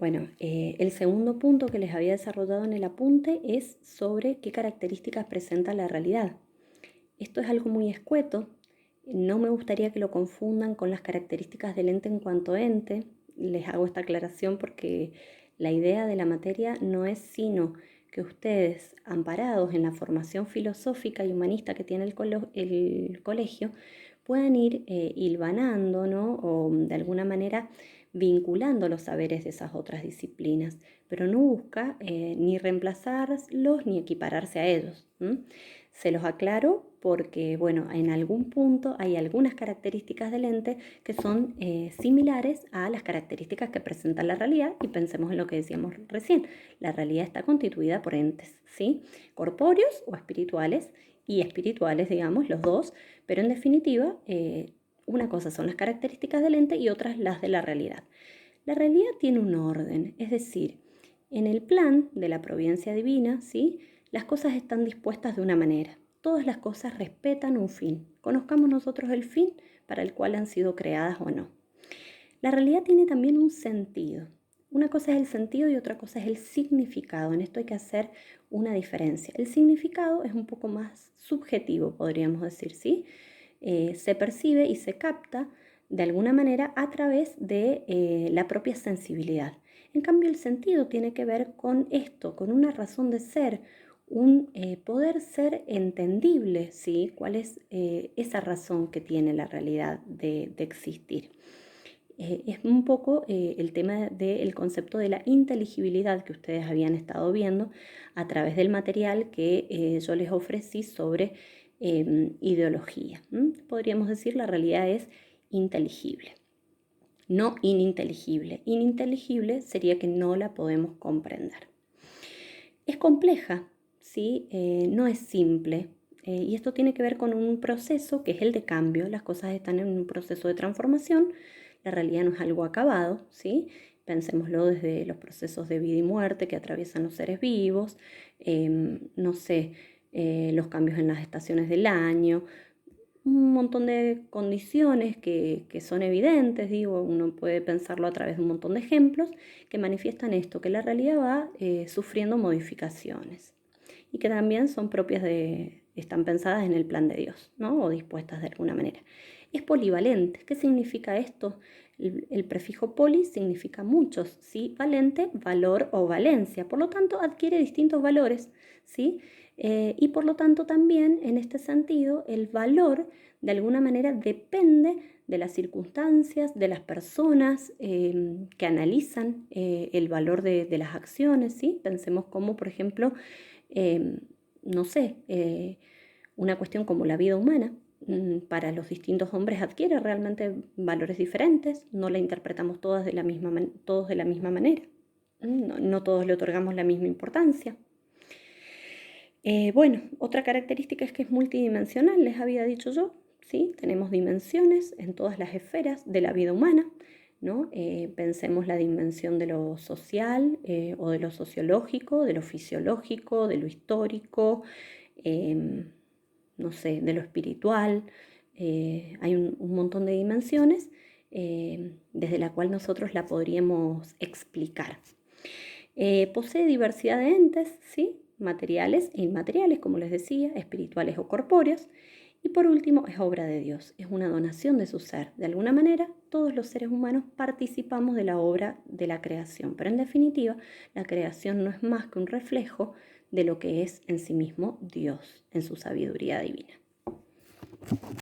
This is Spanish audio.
Bueno, el segundo punto que les había desarrollado en el apunte es sobre qué características presenta la realidad. Esto es algo muy escueto. No me gustaría que lo confundan con las características del ente en cuanto ente. Les hago esta aclaración porque la idea de la materia no es sino que ustedes, amparados en la formación filosófica y humanista que tiene el colegio, puedan ir hilvanando, ¿no? O de alguna manera vinculando los saberes de esas otras disciplinas, pero no busca ni reemplazarlos ni equipararse a ellos. Se los aclaro porque, bueno, en algún punto hay algunas características del ente que son similares a las características que presenta la realidad, y pensemos en lo que decíamos recién. La realidad está constituida por entes, ¿sí? Corpóreos o espirituales, y espirituales, digamos, los dos, pero en definitiva, una cosa son las características del ente y otras las de la realidad. La realidad tiene un orden, es decir, en el plan de la providencia divina, ¿sí?, las cosas están dispuestas de una manera. Todas las cosas respetan un fin. Conozcamos nosotros el fin para el cual han sido creadas o no. La realidad tiene también un sentido. Una cosa es el sentido y otra cosa es el significado. En esto hay que hacer una diferencia. El significado es un poco más subjetivo, podríamos decir, ¿sí? Se percibe y se capta de alguna manera a través de la propia sensibilidad. En cambio, el sentido tiene que ver con esto, con una razón de ser, un poder ser entendible, ¿sí? ¿Cuál es esa razón que tiene la realidad de existir? Es un poco el tema del concepto de la inteligibilidad que ustedes habían estado viendo a través del material que yo les ofrecí sobre ideología. Podríamos decir la realidad es inteligible, no ininteligible. Ininteligible sería que no la podemos comprender. Es compleja, ¿sí? No es simple. Y esto tiene que ver con un proceso que es el de cambio. Las cosas están en un proceso de transformación. La realidad no es algo acabado, ¿sí? Pensémoslo desde los procesos de vida y muerte que atraviesan los seres vivos, no sé, los cambios en las estaciones del año, un montón de condiciones que son evidentes, digo, uno puede pensarlo a través de un montón de ejemplos que manifiestan esto, que la realidad va sufriendo modificaciones y que también son propias están pensadas en el plan de Dios, ¿no? O dispuestas de alguna manera. Es polivalente. ¿Qué significa esto? El prefijo poli significa muchos, ¿sí? Valente, valor o valencia. Por lo tanto, adquiere distintos valores, ¿sí? Y por lo tanto también, en este sentido, el valor de alguna manera depende de las circunstancias, de las personas que analizan el valor de las acciones, ¿sí? Pensemos como, por ejemplo, no sé, una cuestión como la vida humana. Para los distintos hombres adquiere realmente valores diferentes, no la interpretamos todos de la misma manera, no todos le otorgamos la misma importancia. Bueno, otra característica es que es multidimensional, les había dicho yo, ¿sí? Tenemos dimensiones en todas las esferas de la vida humana, ¿no? Pensemos la dimensión de lo social o de lo sociológico, de lo fisiológico, de lo histórico, no sé, de lo espiritual. Hay un montón de dimensiones desde la cual nosotros la podríamos explicar. Posee diversidad de entes, ¿sí? Materiales e inmateriales, como les decía, espirituales o corpóreos. Y por último, es obra de Dios, es una donación de su ser. De alguna manera, todos los seres humanos participamos de la obra de la creación, pero en definitiva, la creación no es más que un reflejo de lo que es en sí mismo Dios, en su sabiduría divina.